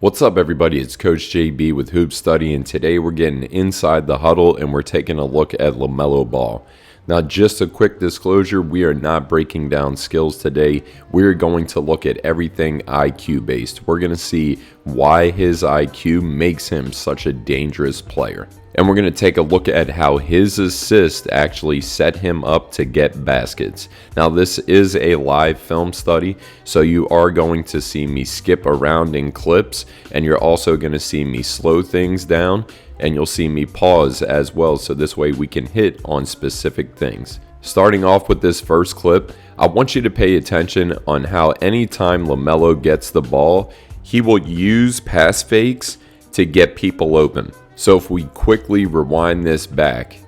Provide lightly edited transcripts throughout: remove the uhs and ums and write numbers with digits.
What's up, everybody? It's Coach JB with HoopStudy, and today we're getting inside the huddle and we're taking a look at LaMelo Ball. Now, just a quick disclosure, we are not breaking down skills today. We're going to look at everything IQ based. We're going to see why his IQ makes him such a dangerous player. And we're going to take a look at how his assist actually set him up to get baskets. Now, this is a live film study, so you are going to see me skip around in clips, and you're also going to see me slow things down, and you'll see me pause as well, so this way we can hit on specific things. Starting off with this first clip, I want you to pay attention on how anytime LaMelo gets the ball, he will use pass fakes to get people open. So if we quickly rewind this back,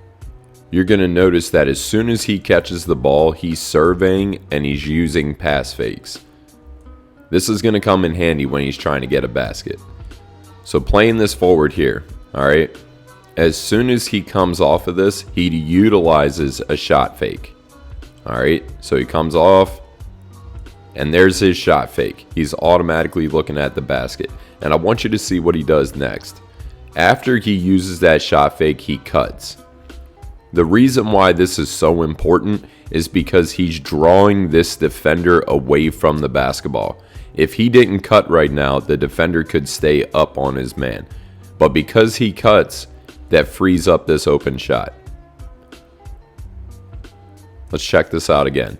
you're going to notice that as soon as he catches the ball, he's surveying and he's using pass fakes. This is going to come in handy when he's trying to get a basket. So playing this forward here, all right, as soon as he comes off of this, he utilizes a shot fake. All right, so he comes off and there's his shot fake. He's automatically looking at the basket. And I want you to see what he does next. After he uses that shot fake, he cuts. The reason why this is so important is because he's drawing this defender away from the basketball. If he didn't cut right now, the defender could stay up on his man. But because he cuts, that frees up this open shot. Let's check this out again.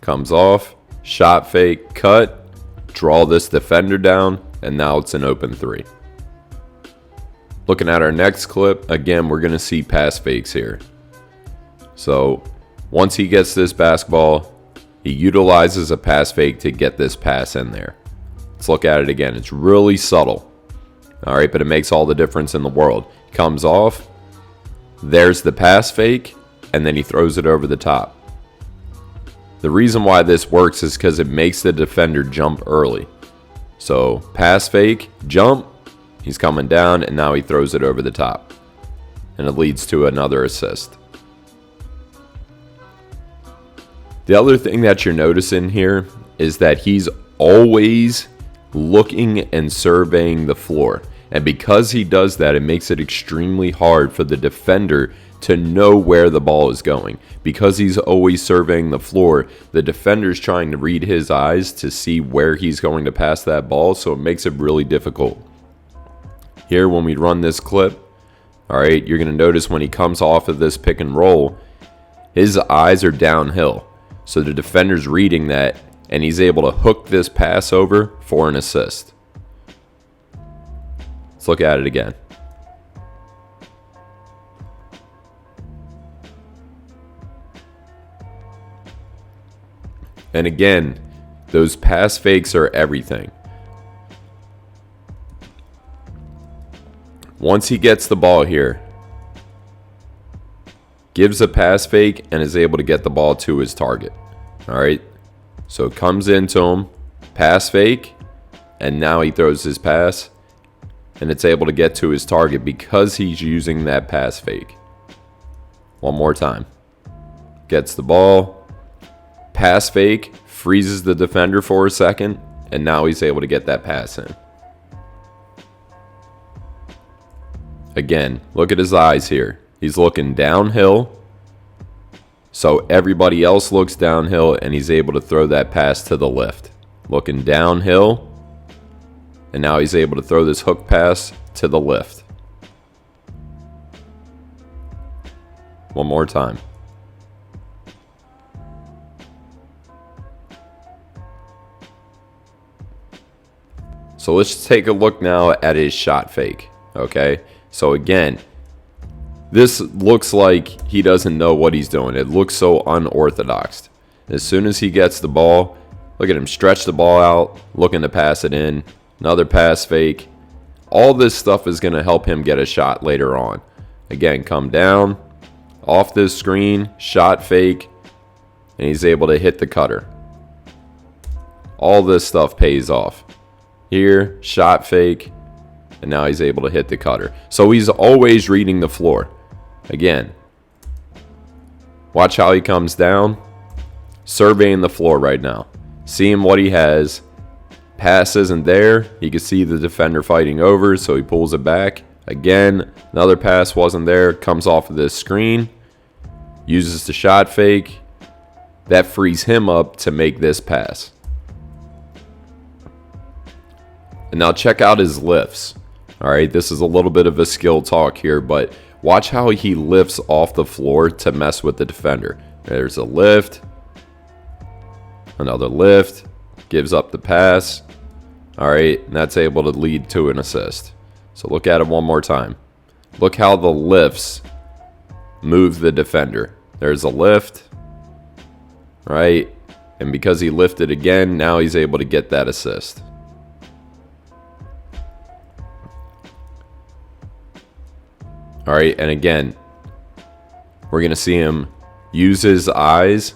Comes off, shot fake, cut, draw this defender down, and now it's an open three. Looking at our next clip, again, we're going to see pass fakes here. So once he gets this basketball, he utilizes a pass fake to get this pass in there. Let's look at it again. It's really subtle. All right, but it makes all the difference in the world. Comes off, there's the pass fake, and then he throws it over the top. The reason why this works is because it makes the defender jump early. So pass fake, jump, he's coming down, and now he throws it over the top. And it leads to another assist. The other thing that you're noticing here is that he's always looking and surveying the floor. And because he does that, it makes it extremely hard for the defender to know where the ball is going. Because he's always surveying the floor, the defender's trying to read his eyes to see where he's going to pass that ball, so it makes it really difficult. Here, when we run this clip, all right, you're going to notice when he comes off of this pick and roll, his eyes are downhill. So the defender's reading that, and he's able to hook this pass over for an assist. Let's look at it again. And again, those pass fakes are everything. Once he gets the ball here, gives a pass fake and is able to get the ball to his target. All right, so it comes into him, pass fake, and now he throws his pass, and it's able to get to his target because he's using that pass fake. One more time. Gets the ball, pass fake, freezes the defender for a second, and now he's able to get that pass in. Again, look at his eyes here. He's looking downhill, so everybody else looks downhill, and he's able to throw that pass to the left. Looking downhill, and now he's able to throw this hook pass to the left. One more time. So let's take a look now at his shot fake, okay? So again, this looks like he doesn't know what he's doing. It looks so unorthodox. As soon as he gets the ball, look at him stretch the ball out, looking to pass it in. Another pass fake. All this stuff is going to help him get a shot later on. Again, come down, off this screen, shot fake, and he's able to hit the cutter. All this stuff pays off. Here, shot fake, and now he's able to hit the cutter. So he's always reading the floor. Again, watch how he comes down, surveying the floor right now, seeing what he has, Pass isn't there. You can see the defender fighting over, so he pulls it back. Again, another pass wasn't there. Comes off of this screen. Uses the shot fake. That frees him up to make this pass. And now check out his lifts. All right, this is a little bit of a skill talk here, but watch how he lifts off the floor to mess with the defender. There's a lift. Another lift. Gives up the pass. All right, and that's able to lead to an assist. So look at it one more time. Look how the lifts move the defender. There's a lift, right? And because he lifted again, now he's able to get that assist. All right, and again, we're going to see him use his eyes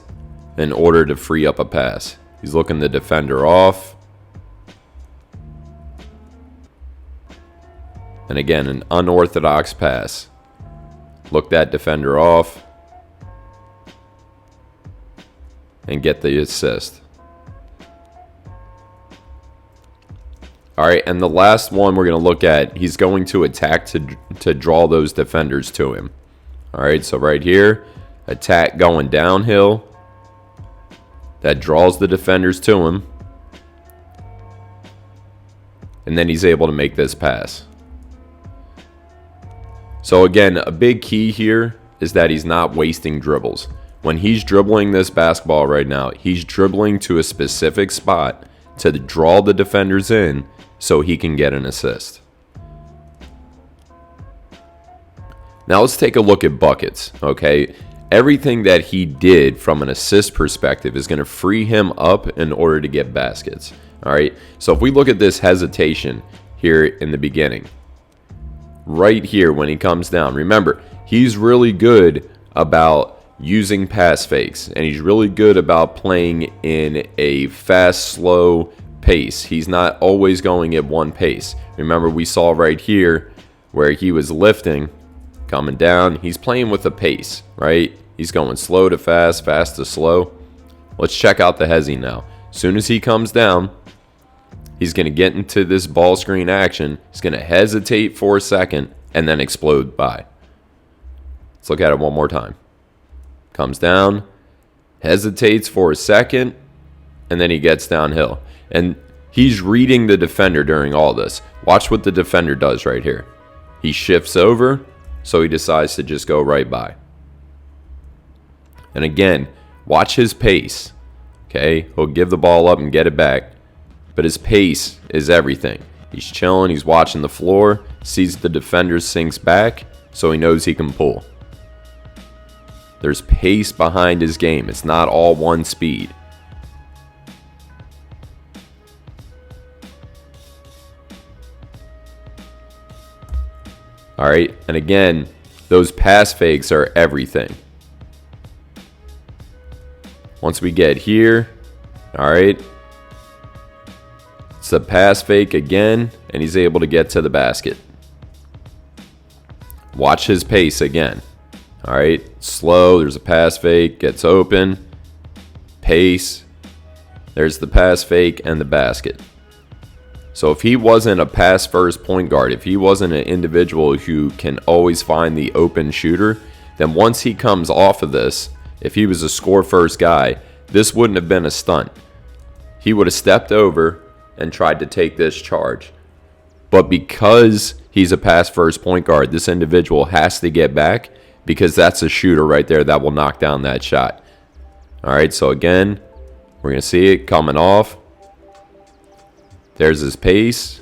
in order to free up a pass. He's looking the defender off. And again, an unorthodox pass. Look that defender off. And get the assist. All right, and the last one we're going to look at, he's going to attack to draw those defenders to him. All right, so right here, attack going downhill. That draws the defenders to him. And then he's able to make this pass. So again, a big key here is that he's not wasting dribbles. When he's dribbling this basketball right now, he's dribbling to a specific spot to draw the defenders in so he can get an assist. Now let's take a look at buckets, okay? Everything that he did from an assist perspective is going to free him up in order to get baskets, all right? So if we look at this hesitation here in the beginning, right here when he comes down, remember, he's really good about using pass fakes, and he's really good about playing in a fast, slow pace. He's not always going at one pace. Remember, we saw right here where he was lifting, coming down. He's playing with a pace, right? He's going slow to fast, fast to slow. Let's check out the hezi now. As soon as he comes down, he's going to get into this ball screen action. He's going to hesitate for a second and then explode by. Let's look at it one more time. Comes down, hesitates for a second, and then he gets downhill. And he's reading the defender during all this. Watch what the defender does right here. He shifts over, so he decides to just go right by. And again, watch his pace. Okay, he'll give the ball up and get it back. But his pace is everything. He's chilling, he's watching the floor, sees the defender sinks back, so he knows he can pull. There's pace behind his game. It's not all one speed. All right, and again, those pass fakes are everything. Once we get here, all right, it's a pass fake again, and he's able to get to the basket. Watch his pace again. All right, slow, there's a pass fake, gets open, pace, there's the pass fake and the basket. So if he wasn't a pass first point guard, if he wasn't an individual who can always find the open shooter, then once he comes off of this, if he was a score first guy, this wouldn't have been a stunt. He would have stepped over and tried to take this charge. But because he's a pass first point guard, this individual has to get back, because that's a shooter right there that will knock down that shot. All right, so again, we're going to see it coming off. There's his pace.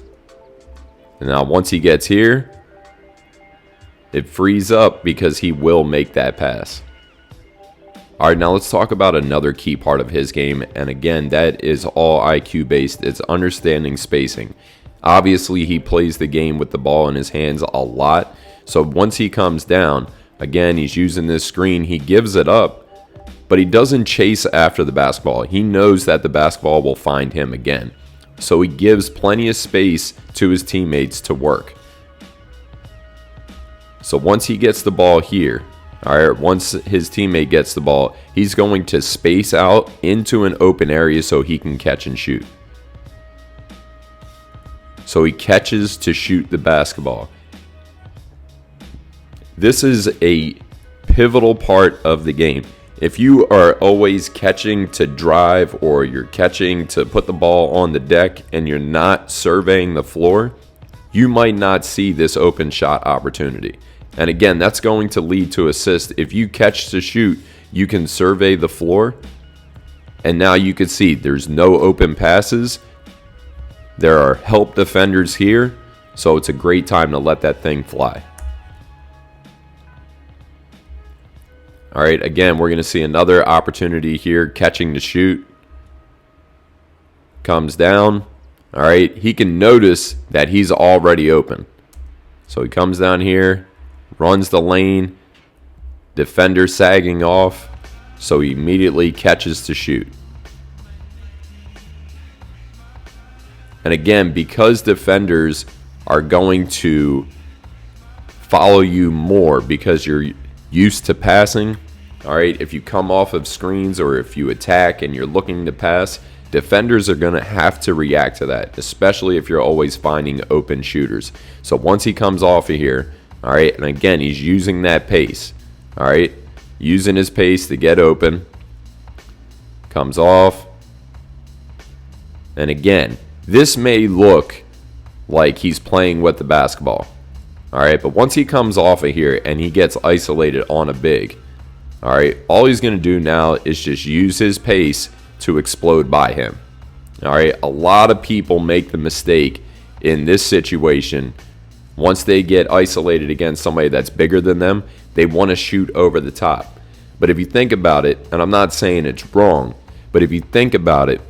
And now once he gets here, it frees up because he will make that pass. All right, now let's talk about another key part of his game. And again, that is all IQ based. It's understanding spacing. Obviously, he plays the game with the ball in his hands a lot. So once he comes down, again, he's using this screen. He gives it up, but he doesn't chase after the basketball. He knows that the basketball will find him again. So he gives plenty of space to his teammates to work. So once he gets the ball here, all right, once his teammate gets the ball, he's going to space out into an open area so he can catch and shoot. So he catches to shoot the basketball. This is a pivotal part of the game. If you are always catching to drive, or you're catching to put the ball on the deck and you're not surveying the floor, you might not see this open shot opportunity. And again, that's going to lead to assist. If you catch to shoot, you can survey the floor, and now you can see there's no open passes. There are help defenders here, so it's a great time to let that thing fly. All right, again, we're going to see another opportunity here, catching to shoot. Comes down. All right, he can notice that he's already open. So he comes down here, runs the lane, defender sagging off, so he immediately catches to shoot. And again, because defenders are going to follow you more because you're used to passing, all right, if you come off of screens or if you attack and you're looking to pass, defenders are going to have to react to that, especially if you're always finding open shooters. So once he comes off of here, all right, and again, he's using that pace, all right, using his pace to get open, comes off, and again, this may look like he's playing with the basketball. All right, but once he comes off of here and he gets isolated on a big, all right, all he's going to do now is just use his pace to explode by him. All right, a lot of people make the mistake in this situation. Once they get isolated against somebody that's bigger than them, they want to shoot over the top. But if you think about it, and I'm not saying it's wrong, but if you think about it,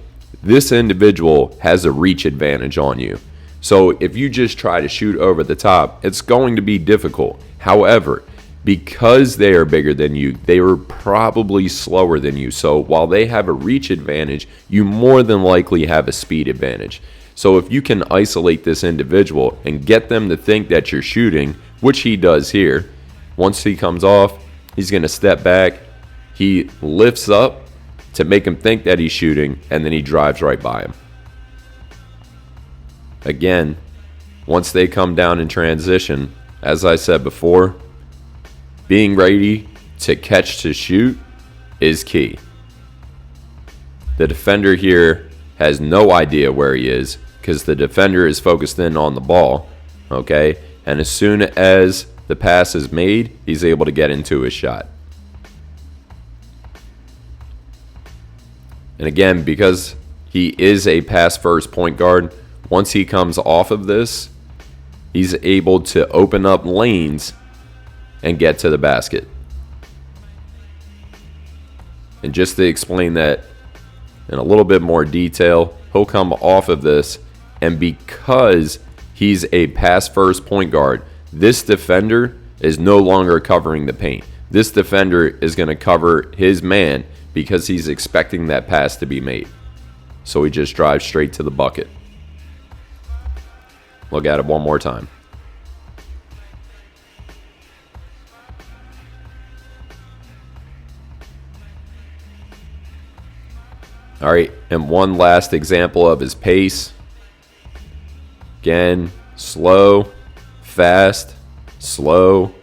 this individual has a reach advantage on you. So if you just try to shoot over the top, it's going to be difficult. However, because they are bigger than you, they are probably slower than you. So while they have a reach advantage, you more than likely have a speed advantage. So if you can isolate this individual and get them to think that you're shooting, which he does here, once he comes off, he's going to step back. He lifts up to make him think that he's shooting, and then he drives right by him. Again, once they come down in transition, as I said before, being ready to catch to shoot is key. The defender here has no idea where he is because the defender is focused in on the ball, okay? And as soon as the pass is made, he's able to get into his shot. And again, because he is a pass-first point guard, once he comes off of this, he's able to open up lanes and get to the basket. And just to explain that in a little bit more detail, he'll come off of this, and because he's a pass-first point guard, this defender is no longer covering the paint. This defender is going to cover his man because he's expecting that pass to be made. So he just drives straight to the bucket. Look at it one more time. All right, and one last example of his pace. Again, slow, fast, slow,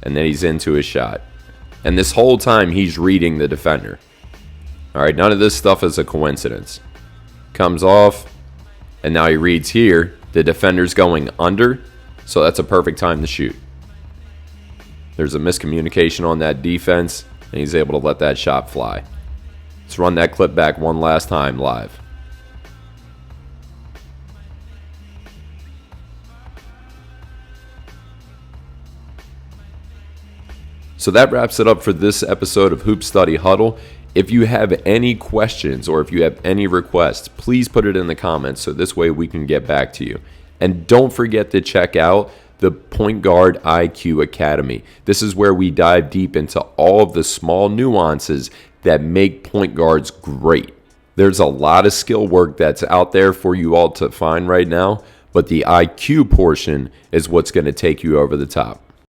and then he's into his shot. And this whole time, he's reading the defender. All right, none of this stuff is a coincidence. Comes off, and now he reads here. The defender's going under, so that's a perfect time to shoot. There's a miscommunication on that defense, and he's able to let that shot fly. Let's run that clip back one last time live. So that wraps it up for this episode of Hoop Study Huddle. If you have any questions or if you have any requests, please put it in the comments so this way we can get back to you. And don't forget to check out the Point Guard IQ Academy. This is where we dive deep into all of the small nuances that make point guards great. There's a lot of skill work that's out there for you all to find right now, but the IQ portion is what's going to take you over the top.